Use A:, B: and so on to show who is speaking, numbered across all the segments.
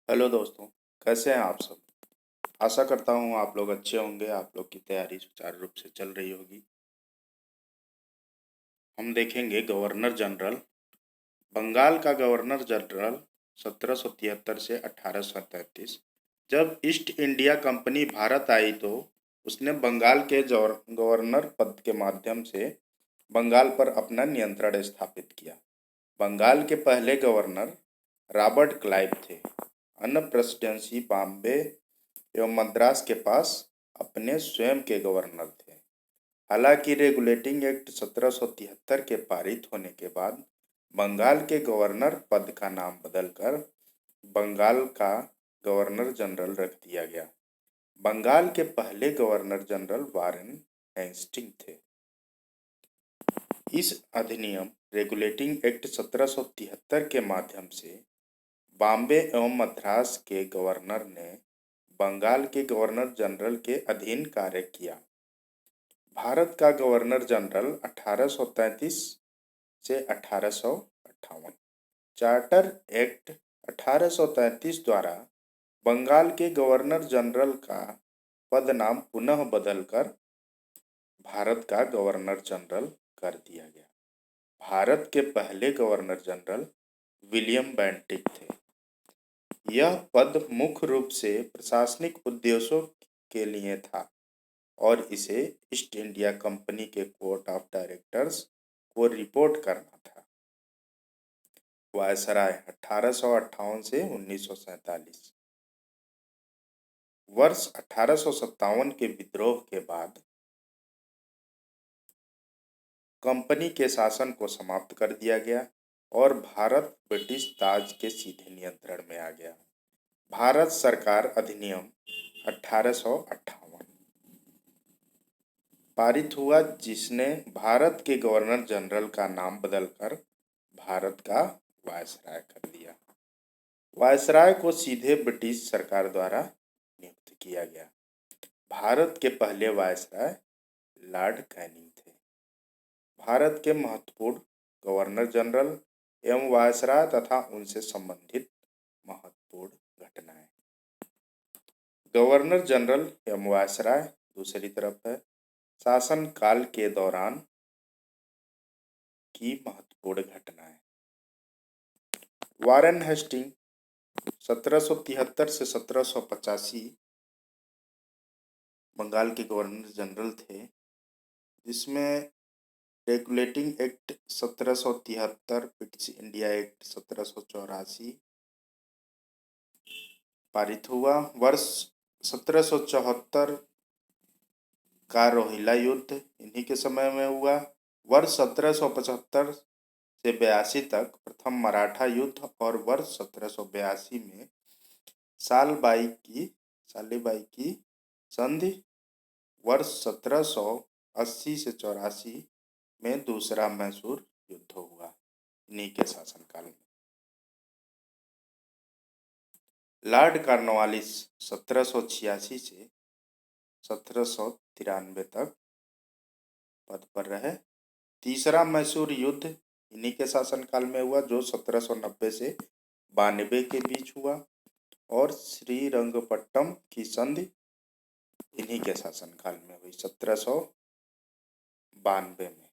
A: Hello दोस्तों, कैसे हैं आप सब। आशा करता हूँ आप लोग अच्छे होंगे। आप लोग की तैयारी सुचारू रूप से चल रही होगी। हम देखेंगे गवर्नर जनरल। बंगाल का गवर्नर जनरल 1773 से 1833। जब ईस्ट इंडिया कंपनी भारत आई तो उसने बंगाल के गवर्नर पद के माध्यम से बंगाल पर अपना नियंत्रण स्थापित किया। बंगाल के पहले गवर्नर रॉबर्ट क्लाइव थे। अन्य प्रेसिडेंसी बॉम्बे एवं मद्रास के पास अपने स्वयं के गवर्नर थे। हालांकि रेगुलेटिंग एक्ट 1773 के पारित होने के बाद बंगाल के गवर्नर पद का नाम बदलकर बंगाल का गवर्नर जनरल रख दिया गया। बंगाल के पहले गवर्नर जनरल वारेन हेस्टिंग थे। इस अधिनियम रेगुलेटिंग एक्ट 1773 के माध्यम से बॉम्बे एवं मद्रास के गवर्नर ने बंगाल के गवर्नर जनरल के अधीन कार्य किया। भारत का गवर्नर जनरल 1833 से 1858। चार्टर एक्ट 1833 द्वारा बंगाल के गवर्नर जनरल का पद नाम पुनः बदलकर भारत का गवर्नर जनरल कर दिया गया। भारत के पहले गवर्नर जनरल विलियम बेंटिक थे। यह पद मुख्य रूप से प्रशासनिक उद्देश्यों के लिए था और इसे ईस्ट इंडिया कंपनी के कोर्ट ऑफ डायरेक्टर्स को रिपोर्ट करना था। वायसराय 1858 से 1947। वर्ष 1857 के विद्रोह के बाद कंपनी के शासन को समाप्त कर दिया गया और भारत ब्रिटिश ताज के सीधे नियंत्रण में आ गया। भारत सरकार अधिनियम 1858 पारित हुआ, जिसने भारत के गवर्नर जनरल का नाम बदलकर भारत का वायसराय कर दिया। वायसराय को सीधे ब्रिटिश सरकार द्वारा नियुक्त किया गया। भारत के पहले वायसराय लॉर्ड कैनिंग थे। भारत के महत्वपूर्ण गवर्नर जनरल एवं वायसराय तथा उनसे संबंधित महत्वपूर्ण घटनाएं। गवर्नर जनरल एवं वायसराय दूसरी तरफ है। शासन काल के दौरान की महत्वपूर्ण घटनाएं। वारेन हेस्टिंग 1773 से 1785 बंगाल के गवर्नर जनरल थे, जिसमें regulating act 1773, British India act 1784 पारित हुआ। वर्ष 1774 का रोहिला युद्ध इन्हीं के समय में हुआ। वर्ष 1775 से 82 तक प्रथम मराठा युद्ध और वर्ष 1782 में सालीबाई की संधि। वर्ष 1780 से 84 में दूसरा मैसूर युद्ध हुआ इन्हीं के शासनकाल में। लॉर्ड कॉर्नवालिस 1786 से 1793 तक पद पर रहे। तीसरा मैसूर युद्ध इन्हीं के शासनकाल में हुआ, जो 1790 से 92 के बीच हुआ, और श्रीरंगपट्टम की संधि इन्हीं के शासनकाल में हुई 1792 में।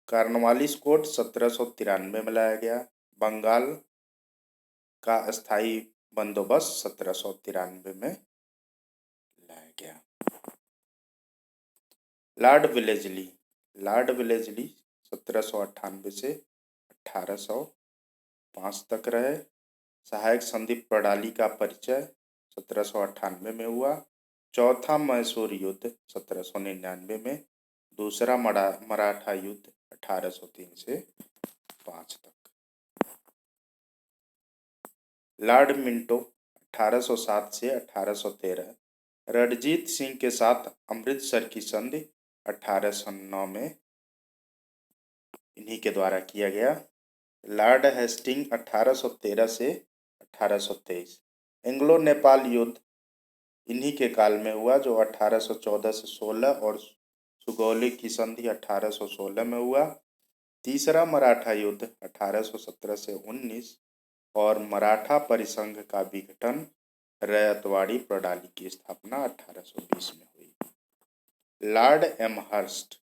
A: कॉर्नवालिस कोड 1793 में लाया गया। बंगाल का अस्थायी बंदोबस्त 1793 में लाया गया। लॉर्ड विलेजली 1798 से 1805 तक रहे। सहायक संधि प्रणाली का परिचय 1798 में हुआ। चौथा मैसूर युद्ध 1799 में। दूसरा मराठा युद्ध 1803 से 5 तक। लॉर्ड मिंटो 1807 से 1813। रणजीत सिंह के साथ अमृतसर की संधि 1809 में इन्हीं के द्वारा किया गया। लॉर्ड हेस्टिंग 1813 से 1823। एंग्लो नेपाल युद्ध इन्हीं के काल में हुआ, जो 1814 से 16, और सुगौली की संधि 1816 में हुआ। तीसरा मराठा युद्ध 1817 से 19 और मराठा परिसंघ का विघटन, रैयतवाड़ी प्रणाली की स्थापना 1820 में हुई। लॉर्ड एमहर्स्ट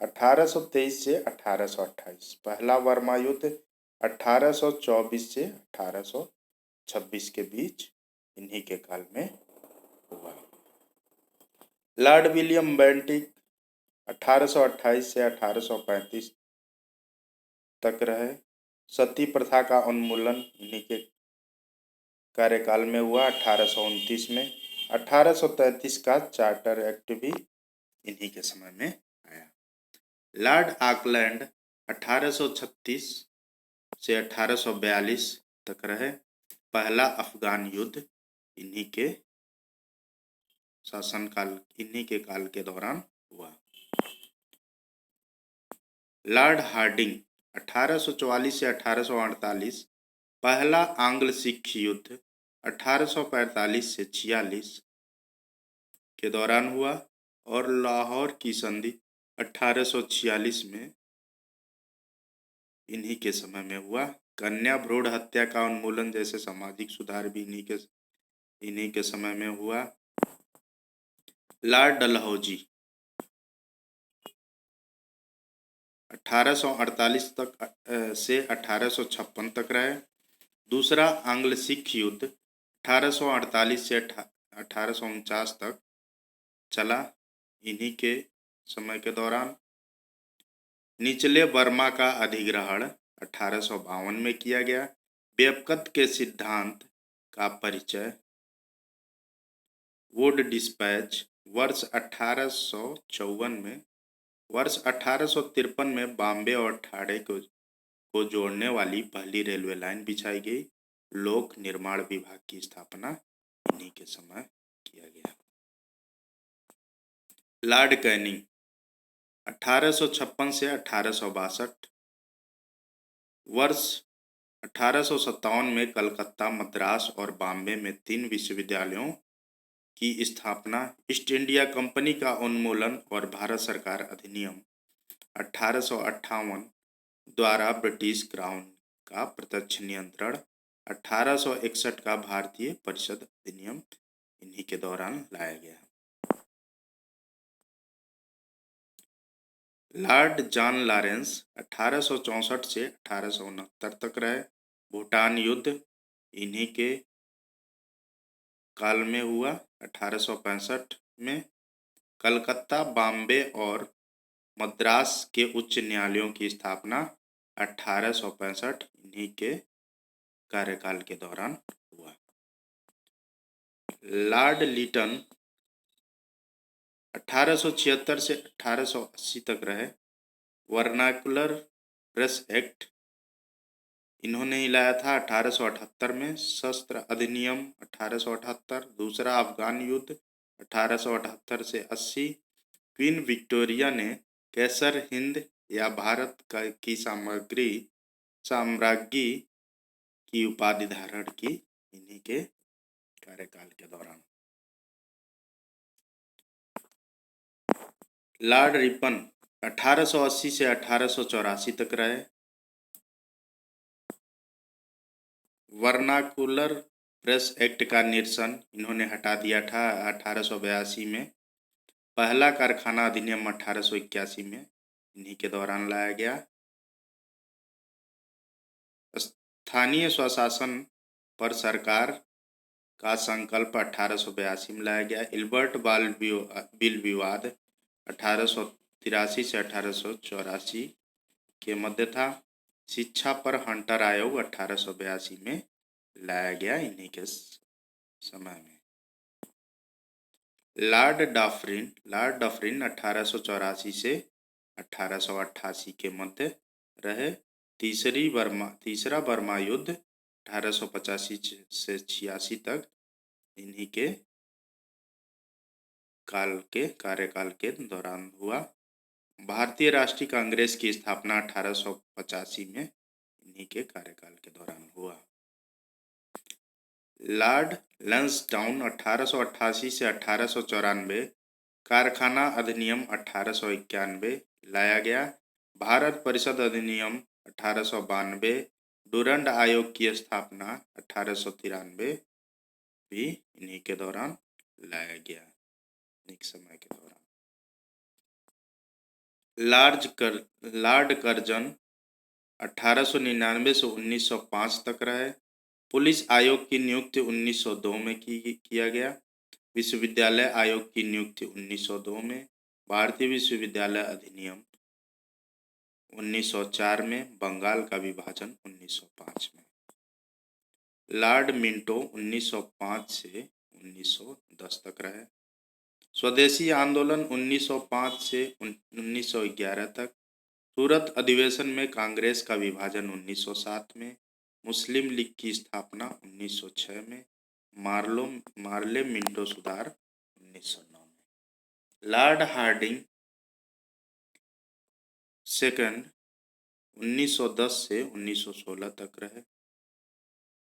A: 1823 से 1828, पहला बर्मा युद्ध 1824 से 1826 के बीच इन्हीं के काल में हुआ। लॉर्ड विलियम बेंटिक 1828 से 1835 तक रहे। सती प्रथा का उन्मूलन इन्हीं के कार्यकाल में हुआ 1829 में। 1833 का चार्टर एक्ट भी इन्हीं के समय में आया। लॉर्ड ऑकलैंड 1836 से 1842 तक रहे। पहला अफगान युद्ध इन्हीं के शासनकाल, इन्हीं के काल के दौरान हुआ। लॉर्ड हार्डिंग 1844 से 1848, पहला आंग्ल सिख युद्ध 1845 से 46 के दौरान हुआ। और लाहौर की संधि 1846 में इन्हीं के समय में हुआ। कन्या भ्रूण हत्या का उन्मूलन जैसे सामाजिक सुधार भी इन्हीं के समय में हुआ। लॉर्ड डलहौजी 1848 तक से 1856 तक रहे। दूसरा आंग्ल सिख युद्ध 1848 से 1849 तक चला, इन्हीं के समय के दौरान। निचले बर्मा का अधिग्रहण 1852 में किया गया। बेबकत के सिद्धांत का परिचय, वुड डिस्पैच वर्ष 1854 में। वर्ष 1853 में बॉम्बे और ठाणे को जोड़ने वाली पहली रेलवे लाइन बिछाई गई। लोक निर्माण विभाग की स्थापना इन्हीं के समय किया गया। लॉर्ड कैनिंग 1856 से 1862। वर्ष 1857 में कलकत्ता, मद्रास और बॉम्बे में 3 विश्वविद्यालयों की स्थापना। ईस्ट इंडिया कंपनी का उन्मूलन और भारत सरकार अधिनियम 1858 द्वारा ब्रिटिश क्राउन का प्रत्यक्ष नियंत्रण। 1861 का भारतीय परिषद अधिनियम इन्हीं के दौरान लाया गया। लॉर्ड जॉन लॉरेंस 1864 से 1869 तक रहे। भूटान युद्ध इन्हीं के काल में हुआ 1865 में। कलकत्ता, बॉम्बे और मद्रास के उच्च न्यायालयों की स्थापना 1865 इन्हीं के कार्यकाल के दौरान हुआ। लॉर्ड लिटन 1876 से 1880 तक रहे। वर्नाकुलर प्रेस एक्ट इन्होंने ही लाया था 1878 में। शस्त्र अधिनियम 1878। दूसरा अफगान युद्ध 1878 से 80। क्वीन विक्टोरिया ने कैसर हिंद या भारत की साम्राज्ञी की उपाधि धारण की इन्हीं के कार्यकाल के दौरान। लॉर्ड रिपन 1880 से 1884 तक रहे। वर्नाकुलर प्रेस एक्ट का निरसन इन्होंने हटा दिया था 1882 में। पहला कारखाना अधिनियम 1881 में इन्हीं के दौरान लाया गया। स्थानीय स्वशासन पर सरकार का संकल्प 1882 में लाया गया। इल्बर्ट बिल विवाद 1883 से 1884 के मध्य था। शिक्षा पर हंटर आयोग 1882 में लाया गया इन्हीं के समय में। लॉर्ड डफरिन 1884 से 1888 के मध्य रहे। तीसरा बर्मा युद्ध 1885 से 86 तक इन्हीं के कार्यकाल के दौरान हुआ। भारतीय राष्ट्रीय कांग्रेस की स्थापना 1885 में इन्हीं के कार्यकाल के दौरान हुआ। लॉर्ड लंसडाउन 1888 से 1894। कारखाना अधिनियम 1891 लाया गया। भारत परिषद अधिनियम 1892। डुरंड आयोग की स्थापना 1893 भी इन्हीं के दौरान लाया गया, इन्हीं समय के दौरान। लॉर्ड कर्जन 1899 से 1905 तक रहे। पुलिस आयोग की नियुक्ति 1902 में किया गया। विश्वविद्यालय आयोग की नियुक्ति 1902 में। भारतीय विश्वविद्यालय अधिनियम 1904 में। बंगाल का विभाजन 1905 में। लॉर्ड मिंटो 1905 से 1910 तक रहे। स्वदेशी आंदोलन 1905 से 1911 तक। सूरत अधिवेशन में कांग्रेस का विभाजन 1907 में। मुस्लिम लीग की स्थापना 1906 में। मार्ले मिंटो सुधार 1909 में। लॉर्ड हार्डिंग सेकंड 1910 से 1916 तक रहे।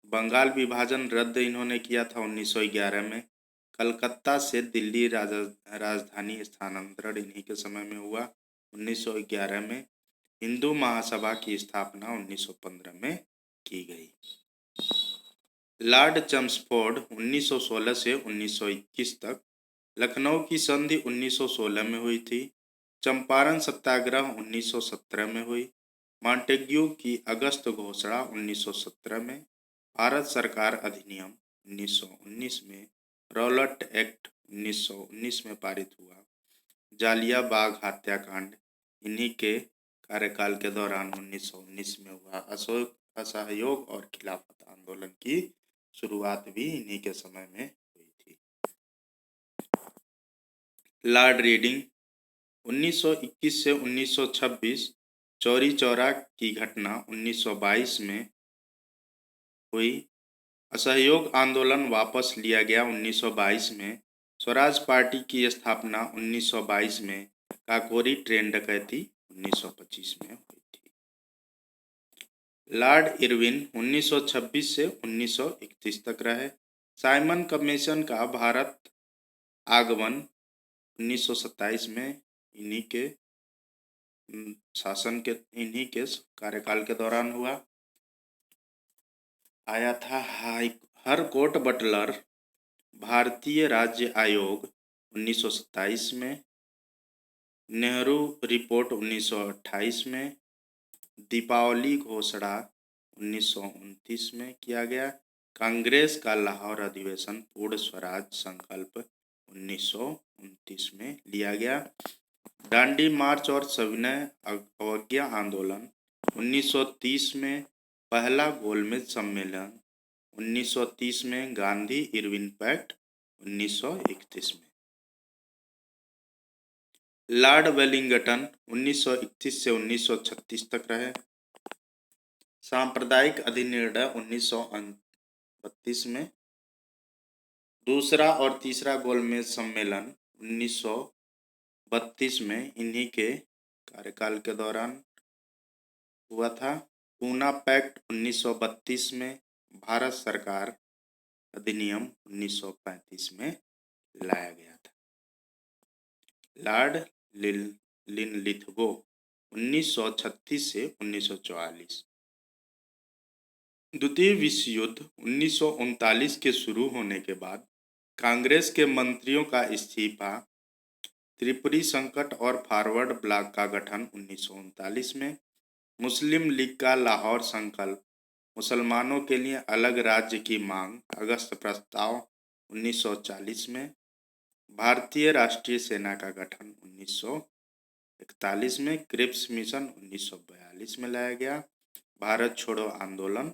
A: बंगाल विभाजन रद्द इन्होंने किया था 1911 में। कलकत्ता से दिल्ली राजधानी स्थानांतरण इन्हीं के समय में हुआ 1911 में। हिंदू महासभा की स्थापना 1915 में की गई। लॉर्ड चम्सफोर्ड 1916 से 1921 तक। लखनऊ की संधि 1916 में हुई थी। चंपारण सत्याग्रह 1917 में हुई। मॉन्टेग्यू की अगस्त घोषणा 1917 में। भारत सरकार अधिनियम 1919 में। रॉलट एक्ट 1919 में पारित हुआ। जालिया बाग हत्याकांड इन्हीं के कार्यकाल के दौरान 1919 में हुआ। असहयोग और खिलाफत आंदोलन की शुरुआत भी इन्हीं के समय में हुई थी। लॉर्ड रीडिंग 1921 से 1926। चौरी चौरा की घटना 1922 में हुई। असहयोग आंदोलन वापस लिया गया 1922 में। स्वराज पार्टी की स्थापना 1922 में। काकोरी ट्रेन डकैती 1925 में हुई थी। लॉर्ड इरविन 1926 से 1931 तक रहे। साइमन कमीशन का भारत आगमन 1927 में इन्हीं के शासन के इन्हीं के कार्यकाल के दौरान हुआ आया था। हरकोट बटलर भारतीय राज्य आयोग 1927 में। नेहरू रिपोर्ट 1928 में। दीपावली घोषणा 1929 में किया गया। कांग्रेस का लाहौर अधिवेशन पूर्ण स्वराज संकल्प 1929 में लिया गया। दांडी मार्च और सविनय अवज्ञा आंदोलन 1930 में। पहला गोलमेज सम्मेलन 1930 में। गांधी इरविन पैक्ट 1931 में। लॉर्ड वेलिंगटन 1931 से 1936 तक रहे। सांप्रदायिक अधिनिर्णय 1932 में। दूसरा और तीसरा गोलमेज सम्मेलन 1932 में इन्हीं के कार्यकाल के दौरान हुआ था। पूना पैक्ट 1932 में। भारत सरकार अधिनियम 1935 में लाया गया था। लॉर्ड लिनलिथगो 1936 से 1944। द्वितीय विश्व युद्ध 1939 के शुरू होने के बाद कांग्रेस के मंत्रियों का इस्तीफा, त्रिपुरी संकट और फॉरवर्ड ब्लॉक का गठन 1939 में। मुस्लिम लीग का लाहौर संकल्प, मुसलमानों के लिए अलग राज्य की मांग, अगस्त प्रस्ताव 1940 में। भारतीय राष्ट्रीय सेना का गठन 1941 में। क्रिप्स मिशन 1942 में लाया गया। भारत छोड़ो आंदोलन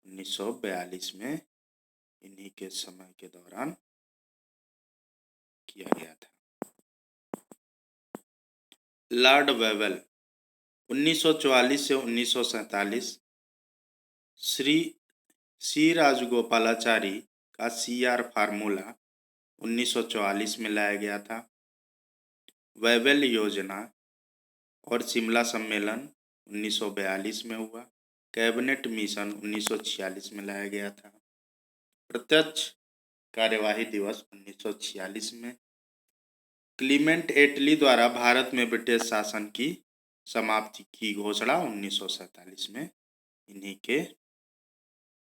A: 1942 में इन्हीं के समय के दौरान किया गया था। लॉर्ड वेवेल 1944 से 1947। सी राजगोपालाचारी का CR फार्मूला 1944 में लाया गया था। वेवेल योजना और शिमला सम्मेलन 1942 में हुआ। कैबिनेट मिशन 1946 में लाया गया था। प्रत्यक्ष कार्यवाही दिवस 1946 में। क्लीमेंट एटली द्वारा भारत में ब्रिटिश शासन की समाप्ति की घोषणा 1947 में इन्हीं के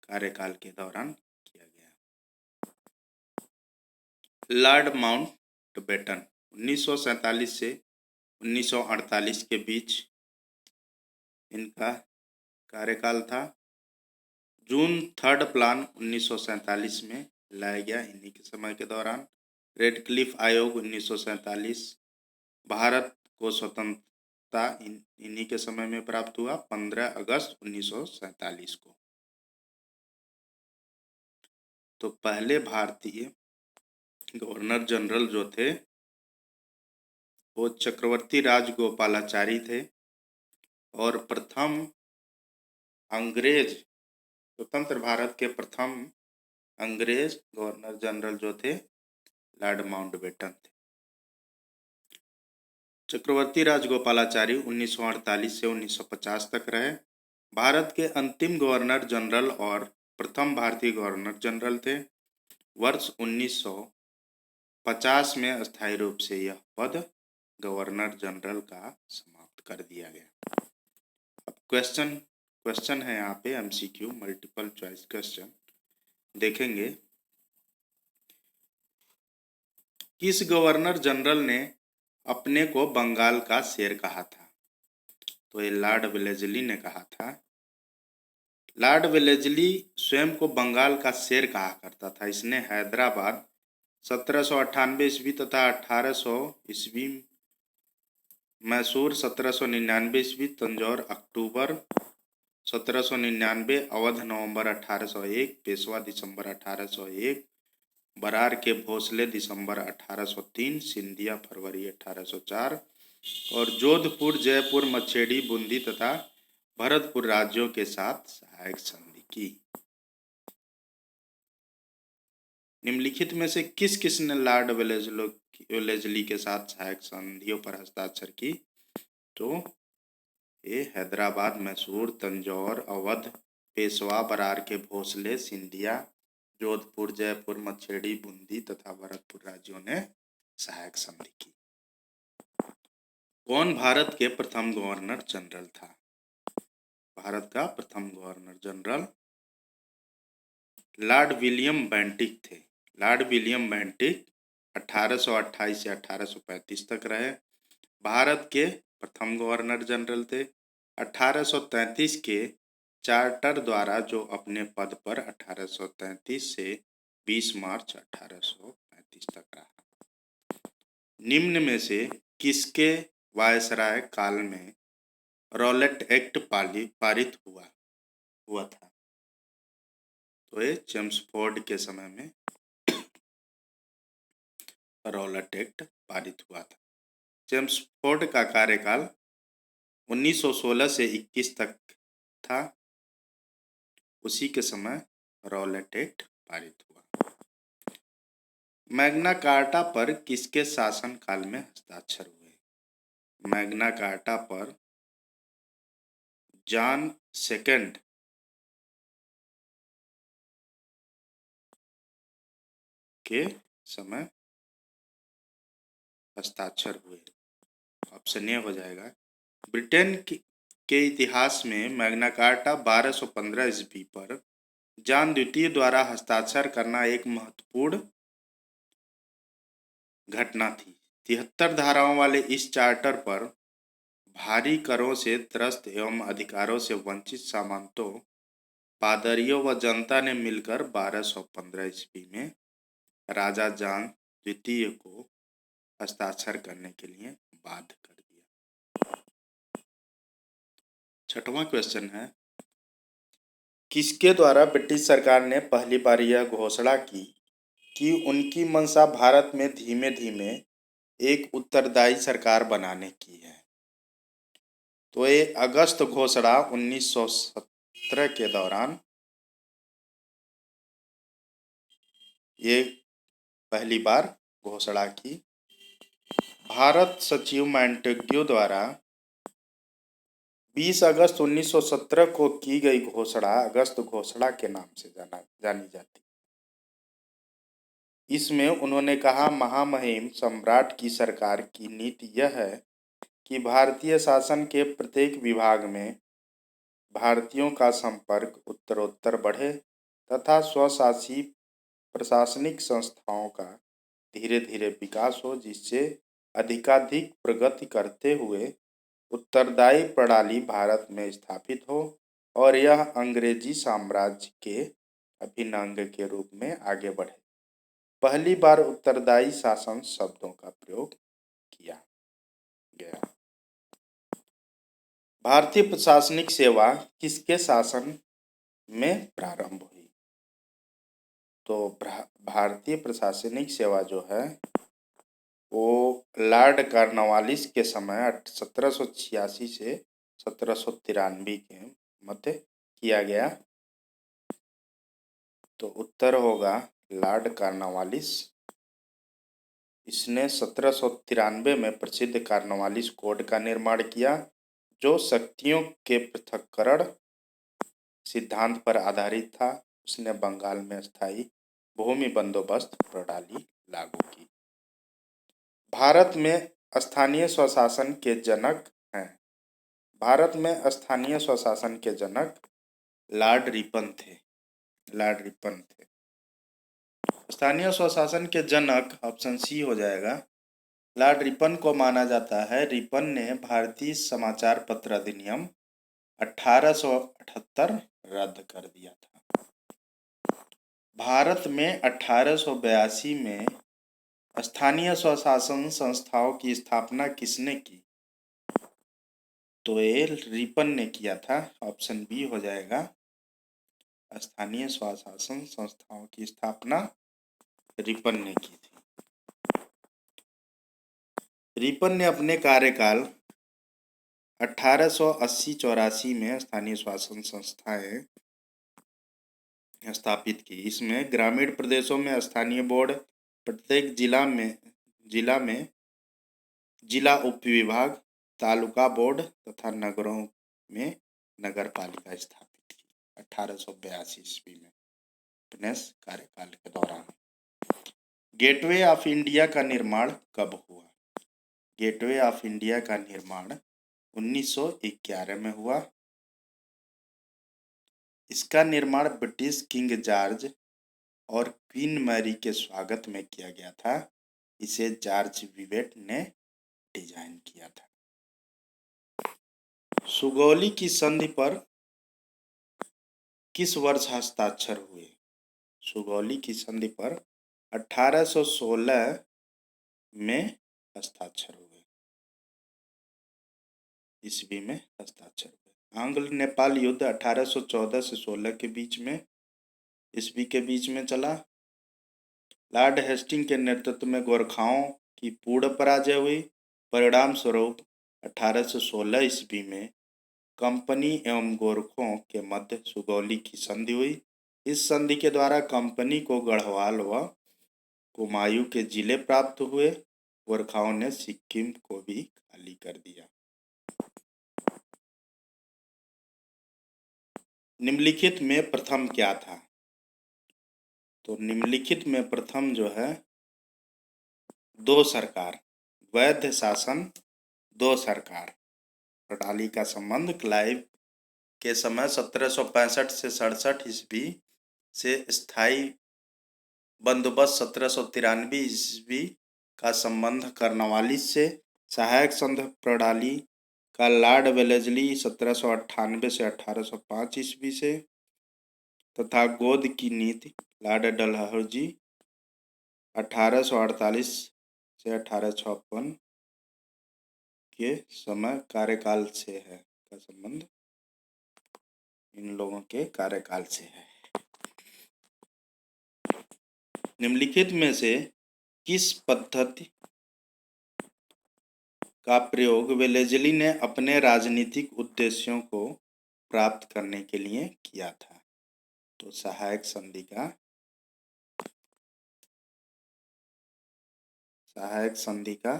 A: कार्यकाल के दौरान किया गया। लॉर्ड माउंटबेटन 1947 से 1948 के बीच इनका कार्यकाल था। जून थर्ड प्लान 1947 में लाया गया इन्हीं के समय के दौरान। रेडक्लिफ आयोग 1947। भारत को स्वतंत्रता इन्हीं के समय में प्राप्त हुआ 15 अगस्त 1947 को। तो पहले भारतीय गवर्नर जनरल जो थे वो चक्रवर्ती राजगोपालाचारी थे और प्रथम अंग्रेज स्वतंत्र भारत के प्रथम अंग्रेज गवर्नर जनरल जो थे लॉर्ड माउंटबेटन थे। चक्रवर्ती राजगोपालाचारी 1948 से 1950 तक रहे। भारत के अंतिम गवर्नर जनरल और प्रथम भारतीय गवर्नर जनरल थे। वर्ष 1950 में अस्थायी रूप से यह पद गवर्नर जनरल का समाप्त कर दिया गया। अब क्वेश्चन है यहाँ पे एमसीक्यू मल्टीपल चॉइस क्वेश्चन देखेंगे। किस गवर्नर जनरल ने अपने को बंगाल का शेर कहा था? तो ये लॉर्ड वेलेस्ली ने कहा था। लॉर्ड वेलेस्ली स्वयं को बंगाल का शेर कहा करता था। इसने हैदराबाद 1798 ईस्वी तथा 1800 ईस्वी, मैसूर 1799 ईस्वी, तंजौर अक्टूबर 1799, अवध नवंबर 1801, पेशवा दिसंबर 1801, बरार के भोसले दिसंबर 1803, सिंधिया फरवरी 1804 और जोधपुर, जयपुर, मच्छेड़ी, बूंदी तथा भरतपुर राज्यों के साथ सहायक संधि की। निम्नलिखित में से किस किस ने लॉर्ड वेलेस्ली के साथ सहायक संधियों पर हस्ताक्षर की? तो ये हैदराबाद, मैसूर, तंजौर, अवध, पेशवा, बरार के भोसले, सिंधिया, जोधपुर, जयपुर, मच्छेड़ी, बूंदी तथा भरतपुर राज्यों ने सहायक संधि की। कौन भारत के प्रथम गवर्नर जनरल था? भारत का प्रथम governor general Lord William Bentinck थे। लॉर्ड विलियम बेंटिक 1828 से 1835 तक रहे। भारत के प्रथम गवर्नर जनरल थे। 1833 के चार्टर द्वारा जो अपने पद पर 1833 से 20 मार्च 1835 तक रहा। निम्न में से किसके वायसराय काल में रॉलेट एक्ट पारित हुआ था? तो ये चेम्सफोर्ड के समय में रॉलेट एक्ट पारित हुआ था। चेम्सफोर्ड का कार्यकाल 1916 से 21 तक था। उसी के समय रॉलेट एक्ट पारित हुआ। मैग्ना कार्टा पर किसके शासन काल में हस्ताक्षर हुए? मैग्ना कार्टा पर जॉन सेकंड के समय हस्ताक्षर हुए। ऑप्शन ए हो जाएगा। ब्रिटेन के इतिहास में मैग्ना कार्टा 1215 ईस्वी पर जॉन द्वितीय द्वारा हस्ताक्षर करना एक महत्वपूर्ण घटना थी। 73 धाराओं वाले इस चार्टर पर भारी करों से त्रस्त एवं अधिकारों से वंचित सामंतों, पादरियों व जनता ने मिलकर 1215 ईस्वी में राजा जॉन द्वितीय को हस्ताक्षर करने के लिए बाध्य कर दिया। छठवां क्वेश्चन है, किसके द्वारा ब्रिटिश सरकार ने पहली बार यह घोषणा की कि उनकी मंशा भारत में धीमे धीमे एक उत्तरदायी सरकार बनाने की है? तो ये अगस्त घोषणा 1917 के दौरान ये पहली बार घोषणा की। भारत सचिव मॉन्टेग्यू द्वारा 20 अगस्त 1917 को की गई घोषणा अगस्त घोषणा के नाम से जानी जाती। इसमें उन्होंने कहा, महामहिम सम्राट की सरकार की नीति यह है कि भारतीय शासन के प्रत्येक विभाग में भारतीयों का संपर्क उत्तरोत्तर बढ़े तथा स्वशासी प्रशासनिक संस्थाओं का धीरे धीरे विकास हो, जिससे अधिकाधिक प्रगति करते हुए उत्तरदायी प्रणाली भारत में स्थापित हो और यह अंग्रेजी साम्राज्य के अभिन्न अंग के रूप में आगे बढ़े। पहली बार उत्तरदायी शासन शब्दों का प्रयोग किया गया। भारतीय प्रशासनिक सेवा किसके शासन में प्रारंभ हुई? तो भारतीय प्रशासनिक सेवा जो है वो लॉर्ड कॉर्नवालिस के समय 1786 से 1793 के मध्य किया गया। तो उत्तर होगा लॉर्ड कॉर्नवालिस। इसने 1793 में प्रसिद्ध कॉर्नवालिस कोड का निर्माण किया, जो शक्तियों के पृथक्करण सिद्धांत पर आधारित था। उसने बंगाल में स्थायी भूमि बंदोबस्त प्रणाली लागू की। भारत में स्थानीय स्वशासन के जनक हैं। भारत में स्थानीय स्वशासन के जनक लॉर्ड रिपन थे। लॉर्ड रिपन थे स्थानीय स्वशासन के जनक। ऑप्शन सी हो जाएगा। लॉर्ड रिपन को माना जाता है, रिपन ने भारतीय समाचार पत्र अधिनियम 1878 रद्द कर दिया था। भारत में 1882 में स्थानीय स्वशासन संस्थाओं की स्थापना किसने की? तो ये रिपन ने किया था। ऑप्शन बी हो जाएगा। स्थानीय स्वशासन संस्थाओं की स्थापना रिपन ने की थी। रिपन ने अपने कार्यकाल 1880-84 में स्थानीय शासन संस्थाएं स्थापित की। इसमें ग्रामीण प्रदेशों में स्थानीय बोर्ड, प्रत्येक जिला में जिला उपविभाग, तालुका बोर्ड तथा नगरों में नगर पालिका स्थापित की 1882 ईस्वी में अपने कार्यकाल के दौरान। गेटवे ऑफ इंडिया का निर्माण कब हुआ? गेटवे ऑफ इंडिया का निर्माण 1911 में हुआ। इसका निर्माण ब्रिटिश किंग जॉर्ज और क्वीन मैरी के स्वागत में किया गया था। इसे जॉर्ज विवेट ने डिजाइन किया था। सुगौली की संधि पर किस वर्ष हस्ताक्षर हुए? सुगौली की संधि पर 1816 में हस्ताक्षर हुए। ईस्वी में हस्ताक्षर हुए। आंग्ल नेपाल युद्ध 1814 से 16 के बीच में ईस्वी के बीच में चला। लॉर्ड हेस्टिंग के नेतृत्व में गोरखाओं की पूर्ण पराजय हुई। परिणाम स्वरूप 1816 ईस्वी में कंपनी एवं गोरखों के मध्य सुगौली की संधि हुई। इस संधि के द्वारा कंपनी को गढ़वाल व कुमायूं के जिले प्राप्त हुए। गोरखाओं ने सिक्किम को भी खाली कर दिया। निम्नलिखित में प्रथम क्या था? तो निम्नलिखित में प्रथम जो है दो सरकार, वैध शासन, दो सरकार प्रणाली का संबंध क्लाइव के समय 1765 से 67 ईस्वी से स्थायी बंदोबस्त 1793 ईस्वी का संबंध कॉर्नवालिस से। सहायक संघ प्रणाली का लॉर्ड वेलेस्ली 1798 से 1805 ईस्वी से तथा गोद की नीति लॉर्ड डलहौजी 1848 से 1856 के समय कार्यकाल से है का संबंध इन लोगों के कार्यकाल से है। निम्नलिखित में से किस पद्धति का प्रयोग वेलेस्ली ने अपने राजनीतिक उद्देश्यों को प्राप्त करने के लिए किया था? तो सहायक संधि का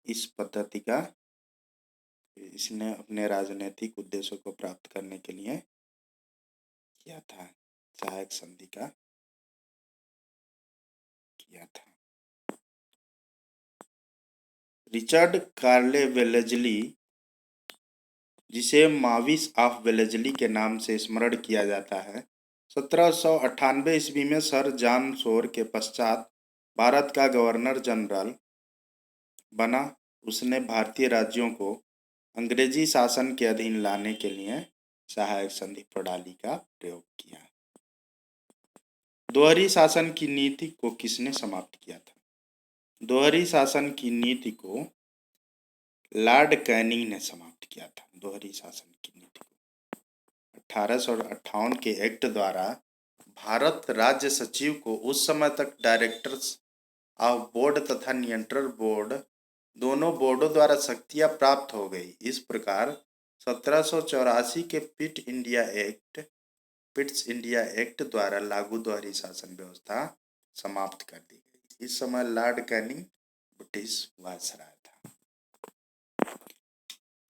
A: इस पद्धति का इसने अपने राजनीतिक उद्देश्यों को प्राप्त करने के लिए किया था। सहायक संधि का किया था। रिचर्ड कार्ले वेलेस्ली जिसे माविस ऑफ वेलेजली के नाम से स्मरण किया जाता है। 1798 ईस्वी में सर जॉन शोर के पश्चात भारत का गवर्नर जनरल बना। उसने भारतीय राज्यों को अंग्रेजी शासन के अधीन लाने के लिए सहायक संधि प्रणाली का प्रयोग किया। दोहरी शासन की नीति को किसने समाप्त किया था? दोहरी शासन की नीति को लॉर्ड कैनिंग ने समाप्त किया था। दोहरी शासन की नीति को 1858 के एक्ट द्वारा भारत राज्य सचिव को उस समय तक डायरेक्टर्स ऑफ बोर्ड तथा नियंत्रण बोर्ड दोनों बोर्डों द्वारा शक्तियां प्राप्त हो गई। इस प्रकार 1784 के पिट्स इंडिया एक्ट द्वारा लागू दोहरी शासन व्यवस्था समाप्त कर दी गई। इस समय लॉर्ड कैनिंग ब्रिटिश वायसराय था।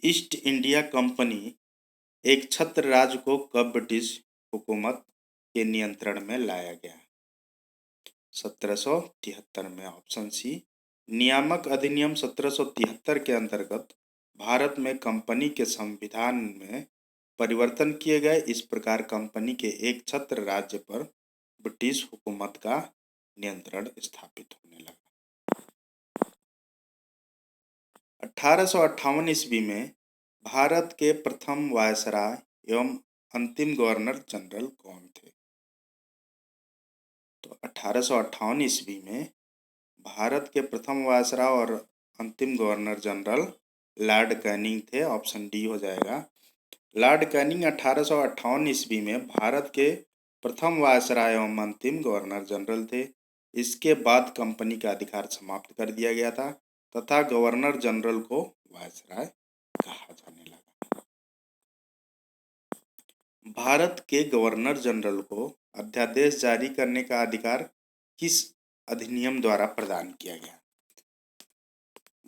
A: ईस्ट इंडिया कंपनी एक छत्र राज्य को कब ब्रिटिश हुकूमत के नियंत्रण में लाया गया? 1773 में। Option C. नियामक अधिनियम 1773 के अंतर्गत भारत में कंपनी के संविधान में परिवर्तन किए गए। इस प्रकार कंपनी के एक छत्र राज्य पर ब्रिटिश हुकूमत का नियंत्रण स्थापित होने लगा। 1858 ईस्वी में भारत के प्रथम वायसराय एवं अंतिम गवर्नर जनरल कौन थे? तो 1858 ईस्वी में भारत के प्रथम वायसराय और अंतिम गवर्नर जनरल लॉर्ड कैनिंग थे। ऑप्शन डी हो जाएगा। लॉर्ड कैनिंग 1858 ईस्वी में भारत के प्रथम वायसराय एवं अंतिम गवर्नर जनरल थे। इसके बाद कंपनी का अधिकार समाप्त कर दिया गया था तथा गवर्नर जनरल को वायसराय कहा जाने लगा। भारत के गवर्नर जनरल को अध्यादेश जारी करने का अधिकार किस अधिनियम द्वारा प्रदान किया गया?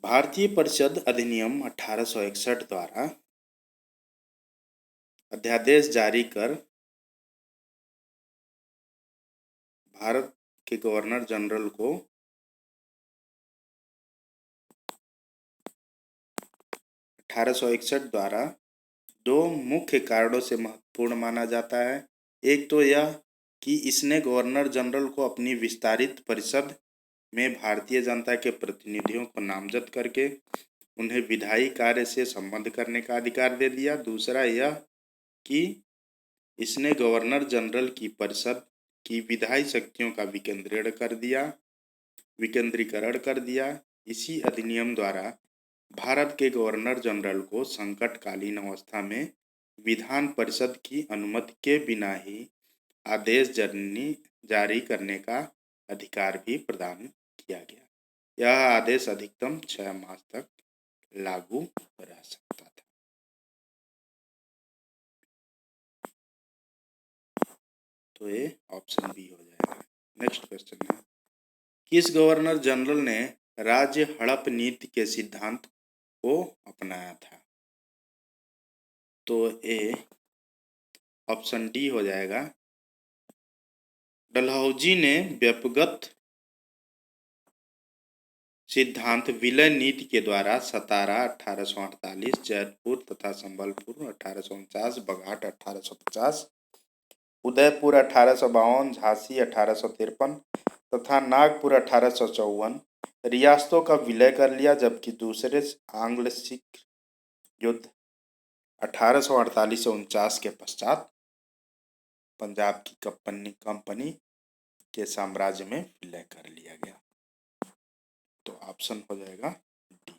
A: भारतीय परिषद अधिनियम 1861 द्वारा अध्यादेश जारी कर भारत के गवर्नर जनरल को 1861 द्वारा दो मुख्य कारणों से महत्वपूर्ण माना जाता है। एक तो यह कि इसने गवर्नर जनरल को अपनी विस्तारित परिषद में भारतीय जनता के प्रतिनिधियों को नामजद करके उन्हें विधायी कार्य से संबद्ध करने का अधिकार दे दिया। दूसरा यह कि इसने गवर्नर जनरल की परिषद की विधायी शक्तियों का विकेंद्रीकरण कर दिया। इसी अधिनियम द्वारा भारत के गवर्नर जनरल को संकटकालीन अवस्था में विधान परिषद की अनुमति के बिना ही आदेश जारी करने का अधिकार भी प्रदान किया गया। यह आदेश अधिकतम 6 मास तक लागू रह सकता था। तो ये ऑप्शन बी हो जाएगा। नेक्स्ट क्वेश्चन है, किस गवर्नर जनरल ने राज्य हड़प नीति के सिद्धांत को अपनाया था? तो ए ऑप्शन डी हो जाएगा। डलहौजी ने व्यक्तिगत सिद्धांत विलय नीति के द्वारा सतारा 1848, जयपुर तथा संबलपुर 1849, बघाट 1850, उदयपुर 1852, झांसी 1853 तथा नागपुर 1854 रियासतों का विलय कर लिया। जबकि दूसरे आंग्ल सिख युद्ध 1848 से 49 के पश्चात पंजाब की कंपनी के साम्राज्य में विलय कर लिया गया। तो ऑप्शन हो जाएगा डी,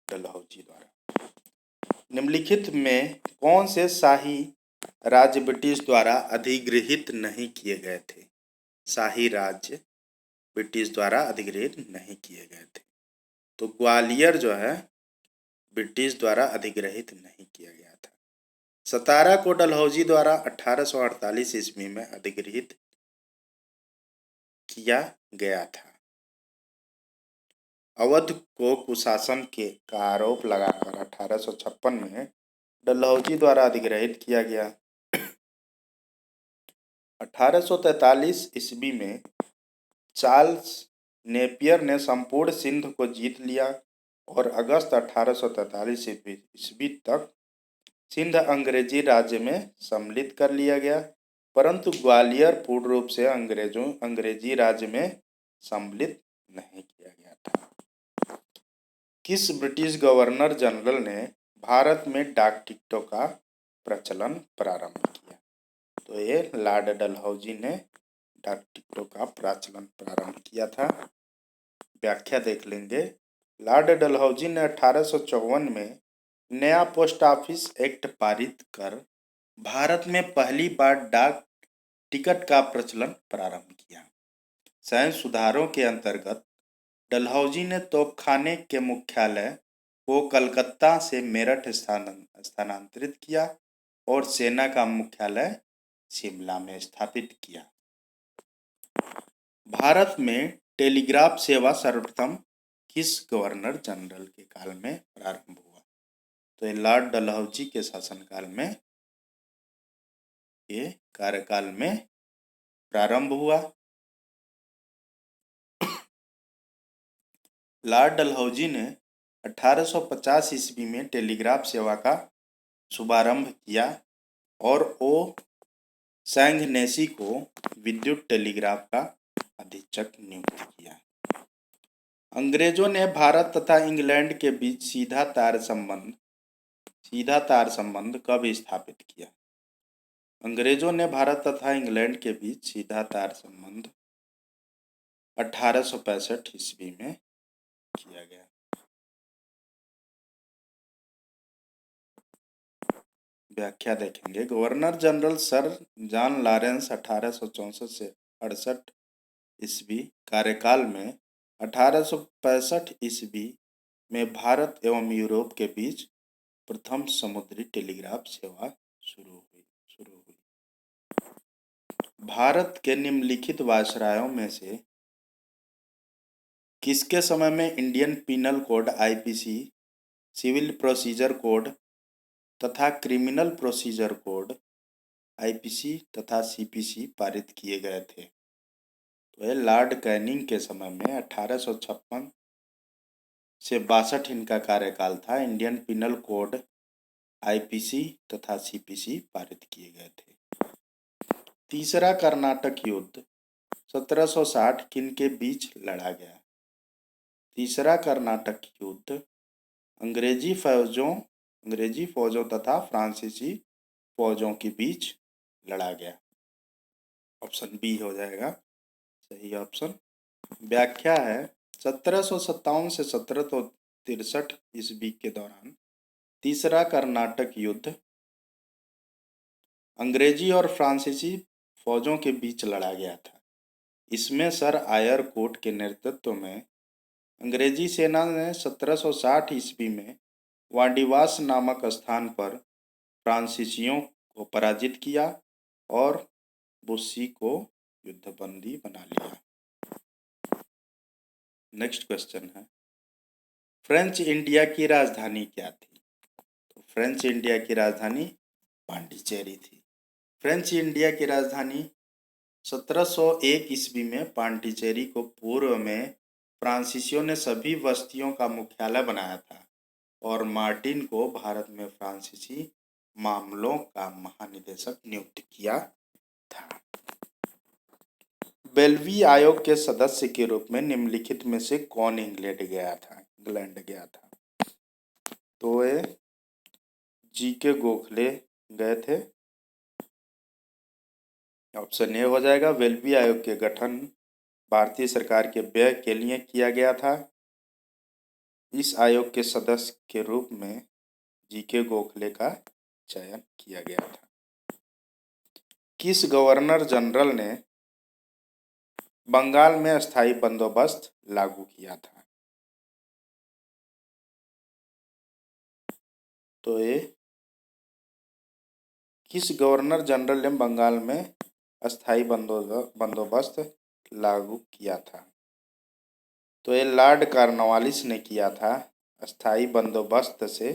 A: डलहौजी द्वारा। निम्नलिखित में कौन से शाही राज्य ब्रिटिश द्वारा अधिगृहित नहीं किए गए थे? शाही राज्य ब्रिटिश द्वारा अधिगृहित नहीं किए गए थे। तो ग्वालियर जो है ब्रिटिश द्वारा अधिग्रहित नहीं किया गया था। सतारा को डलहौजी द्वारा 1848 ईस्वी में अधिगृहित किया गया था। अवध को कुशासन का आरोप लगाकर 1856 में डलहौजी द्वारा अधिग्रहित किया गया। 1843 ईस्वी में चार्ल्स नेपियर ने संपूर्ण सिंध को जीत लिया। और अगस्त 1843 ईस्वी तक सिंध अंग्रेजी राज्य में सम्मिलित कर लिया गया, परंतु ग्वालियर पूर्ण रूप से अंग्रेजी राज्य में सम्मिलित नहीं किया गया था। किस ब्रिटिश गवर्नर जनरल ने भारत में डाक टिकटों का प्रचलन प्रारंभ किया? तो ये लॉर्ड डलहौजी ने डाक टिकटों का प्रचलन प्रारंभ किया था। व्याख्या देख लेंगे। लॉर्ड डलहौजी ने 1854 में नया पोस्ट ऑफिस एक्ट पारित कर भारत में पहली बार डाक टिकट का प्रचलन प्रारंभ किया। सैन्य सुधारों के अंतर्गत डलहौजी ने तोपखाने के मुख्यालय को कलकत्ता से मेरठ स्थानांतरित किया और सेना का मुख्यालय शिमला में स्थापित किया। भारत में टेलीग्राफ सेवा सर्वप्रथम किस गवर्नर जनरल के काल में प्रारंभ हुआ? तो ये लॉर्ड डलहौजी के शासनकाल में, ये कार्यकाल में प्रारंभ हुआ। लॉर्ड डलहौजी ने 1850 ईस्वी में टेलीग्राफ सेवा का शुभारंभ किया और ओ सैंगनेसी को विद्युत टेलीग्राफ का अधीक्षक नियुक्त किया। अंग्रेजों ने भारत तथा इंग्लैंड के बीच सीधा तार संबंध कब स्थापित किया? अंग्रेजों ने भारत तथा इंग्लैंड के बीच सीधा तार संबंध 1865 ईस्वी में किया गया। व्याख्या देखेंगे। Governor general sir John Lawrence 1864 से 68 ईस्वी कार्यकाल में 1865 ईस्वी में भारत एवं यूरोप के बीच प्रथम समुद्री टेलीग्राफ सेवा शुरू हुई। भारत के निम्नलिखित वायसरायों में से किसके समय में Indian penal code IPC, civil procedure code तथा क्रिमिनल प्रोसीजर कोड आईपीसी तथा सीपीसी पारित किए गए थे? तो ये लॉर्ड कैनिंग के समय में 1856 से 62 इनका कार्यकाल था। इंडियन पिनल कोड आईपीसी तथा सीपीसी पारित किए गए थे। तीसरा कर्नाटक युद्ध 1760 किन के बीच लड़ा गया? तीसरा कर्नाटक युद्ध अंग्रेजी फौजों तथा फ्रांसीसी फौजों के बीच लड़ा गया। ऑप्शन बी हो जाएगा सही ऑप्शन। व्याख्या है 1757 से 1763 ईस्वी के दौरान तीसरा कर्नाटक युद्ध अंग्रेजी और फ्रांसीसी फौजों के बीच लड़ा गया था। इसमें सर आयर कोट के नेतृत्व में अंग्रेजी सेना ने 1760 ईस्वी में वाडिवास नामक स्थान पर फ्रांसीसियों को पराजित किया और बुस्सी को युद्धबंदी बना लिया। नेक्स्ट क्वेश्चन है, फ्रेंच इंडिया की राजधानी क्या थी? तो फ्रेंच इंडिया की राजधानी पांडिचेरी थी। फ्रेंच इंडिया की राजधानी 1701 ईस्वी में पांडिचेरी को पूर्व में फ्रांसीसियों ने सभी बस्तियों का मुख्यालय बनाया था और मार्टिन को भारत में फ्रांसीसी मामलों का महानिदेशक नियुक्त किया था। बेल्वी आयोग के सदस्य के रूप में निम्नलिखित में से कौन इंग्लैंड गया था? तो ये जीके गोखले गए थे। ऑप्शन ए हो जाएगा। बेल्वी आयोग के गठन भारतीय सरकार के व्यय के लिए किया गया था। इस आयोग के सदस्य के रूप में जीके गोखले का चयन किया गया था। किस गवर्नर जनरल ने बंगाल में अस्थायी बंदोबस्त लागू किया था? तो ये किस गवर्नर जनरल ने बंगाल में अस्थायी बंदोबस्त लागू किया था? तो ये लॉर्ड कॉर्नवालिस ने किया था अस्थायी बंदोबस्त से।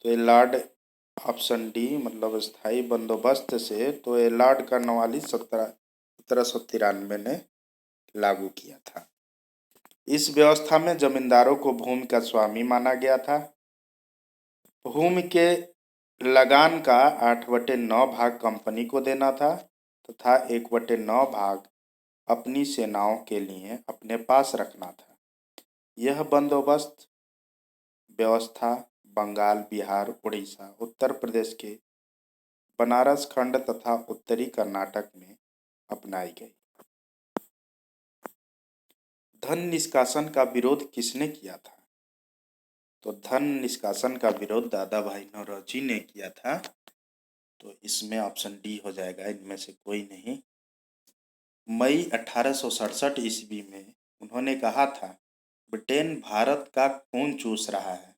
A: तो ये लॉर्ड ऑप्शन डी मतलब स्थायी बंदोबस्त से, तो ये लॉर्ड कॉर्नवालिस 1793 ने लागू किया था। इस व्यवस्था में जमींदारों को भूमि का स्वामी माना गया था। भूमि के लगान का 8/9 भाग कंपनी को देना था तथा 1/9 भाग अपनी सेनाओं के लिए अपने पास रखना था। यह बंदोबस्त व्यवस्था बंगाल, बिहार, उड़ीसा, उत्तर प्रदेश के बनारस खंड तथा उत्तरी कर्नाटक में अपनाई गई। धन निष्कासन का विरोध किसने किया था? तो धन निष्कासन का विरोध दादा भाई नौरोजी ने किया था। तो इसमें ऑप्शन डी हो जाएगा, इनमें से कोई नहीं। मई 1867 ईस्वी में उन्होंने कहा था, ब्रिटेन भारत का खून चूस रहा है।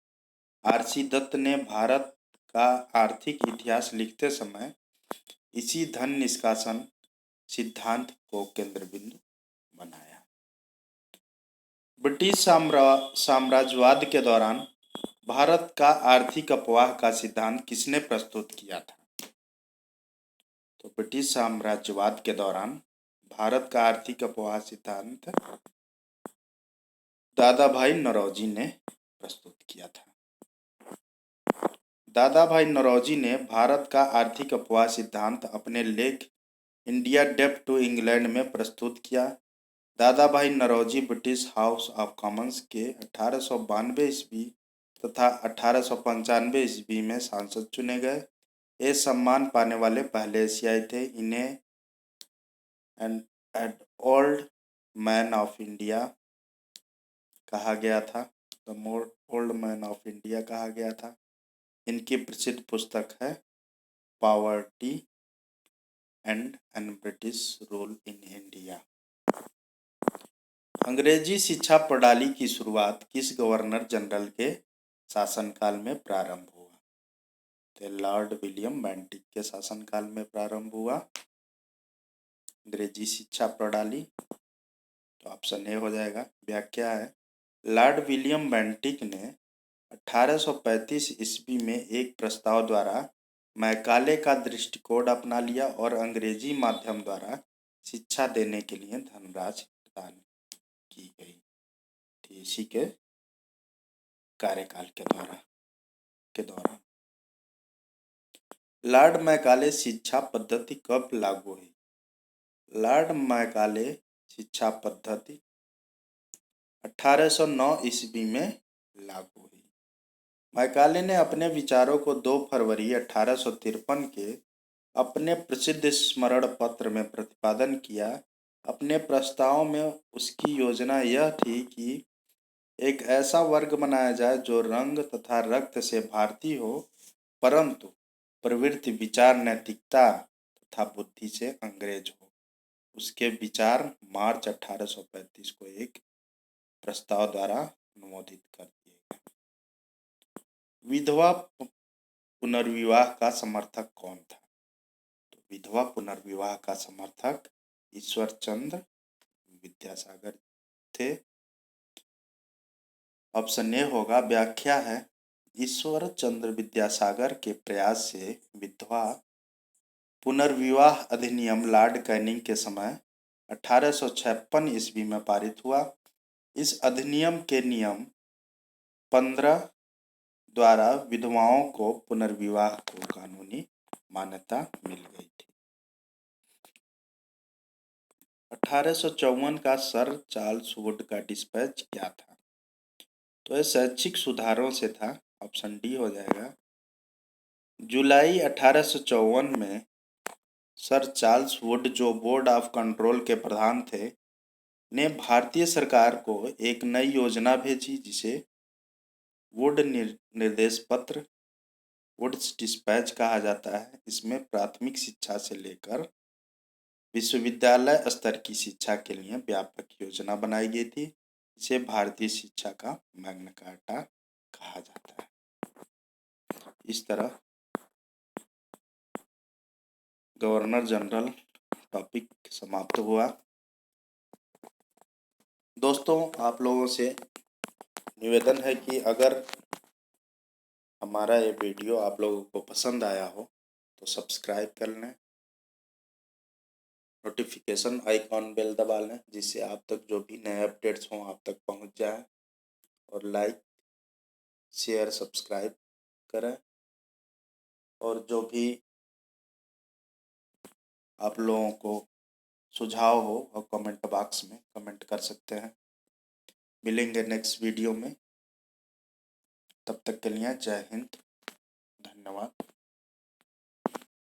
A: आरसी दत्त ने भारत का आर्थिक इतिहास लिखते समय इसी धन निष्कासन सिद्धांत को केंद्र बिंदु बनाया। ब्रिटिश साम्राज्यवाद के दौरान भारत का आर्थिक अपवाह का सिद्धांत किसने प्रस्तुत किया था? तो ब्रिटिश साम्राज्यवाद के दौरान भारत का आर्थिक अपवाह सिद्धांत दादा भाई नौरोजी ने प्रस्तुत किया था। दादा भाई नौरोजी ने भारत का आर्थिक अपवाह सिद्धांत अपने लेख इंडिया डेब्ट टू इंग्लैंड में प्रस्तुत किया। Dadabhai Naoroji British House of Commons के 1892 ईस्वी तथा 1895 ईस्वी में सांसद चुने गए। ये सम्मान पाने वाले पहले एशियाई थे। इन्हें an old man of India कहा गया था, the more old man of India कहा गया था। इनकी प्रसिद्ध पुस्तक है poverty and British rule in India. अंग्रेजी शिक्षा प्रणाली की शुरुआत किस गवर्नर जनरल के शासनकाल में प्रारंभ हुआ? तो लॉर्ड विलियम बेंटिक के शासनकाल में प्रारंभ हुआ अंग्रेजी शिक्षा प्रणाली। तो ऑप्शन ए हो जाएगा। व्याख्या है, लॉर्ड विलियम बेंटिक ने 1835 ईस्वी में एक प्रस्ताव द्वारा मैकाले का दृष्टिकोण अपना लिया और अंग्रेजी माध्यम द्वारा शिक्षा देने के लिए धनराशि प्रदान की गई थी। इसी के कार्यकाल के दौरान लॉर्ड मैकाले शिक्षा पद्धति कब लागू हुई? लॉर्ड मैकाले शिक्षा पद्धति 1809 ईस्वी में लागू हुई। मैकाले ने अपने विचारों को 2 फरवरी 1853 के अपने प्रसिद्ध स्मरण पत्र में प्रतिपादन किया। अपने प्रस्ताव में उसकी योजना यह थी कि एक ऐसा वर्ग बनाया जाए जो रंग तथा रक्त से भारतीय हो, परंतु प्रवृत्ति, विचार, नैतिकता तथा बुद्धि से अंग्रेज हो। उसके विचार मार्च 1835 को एक प्रस्ताव द्वारा अनुमोदित कर दिए गए। विधवा पुनर्विवाह का समर्थक कौन था? तो विधवा पुनर्विवाह का समर्थक ईश्वर चंद्र विद्यासागर थे। ऑप्शन ए होगा। व्याख्या है, ईश्वर चंद्र विद्यासागर के प्रयास से विधवा पुनर्विवाह अधिनियम लॉर्ड कैनिंग के समय 1856 ईस्वी में पारित हुआ। इस अधिनियम के नियम 15 द्वारा विधवाओं को पुनर्विवाह को कानूनी मान्यता मिल गई थी। 1854 का सर चार्ल्स वुड का डिस्पैच क्या था? तो यह शैक्षिक सुधारों से था। ऑप्शन डी हो जाएगा। जुलाई 1854 में सर चार्ल्स वुड, जो बोर्ड ऑफ कंट्रोल के प्रधान थे, ने भारतीय सरकार को एक नई योजना भेजी जिसे वुड निर्देश पत्र, वुड्स डिस्पैच कहा जाता है। इसमें प्राथमिक शिक्षा से लेकर विश्वविद्यालय स्तर की शिक्षा के लिए व्यापक योजना बनाई गई थी। इसे भारतीय शिक्षा का मैग्ना कार्टा कहा जाता है। इस तरह गवर्नर जनरल टॉपिक समाप्त हुआ। दोस्तों, आप लोगों से निवेदन है कि अगर हमारा ये वीडियो आप लोगों को पसंद आया हो तो सब्सक्राइब कर लें, नोटिफिकेशन आइकॉन बेल दबा लें, जिससे आप तक जो भी नए अपडेट्स हों आप तक पहुंच जाए। और लाइक शेयर सब्सक्राइब करें। और जो भी आप लोगों को सुझाव हो और कमेंट बॉक्स में कमेंट कर सकते हैं। मिलेंगे नेक्स्ट वीडियो में, तब तक के लिए जय हिंद, धन्यवाद।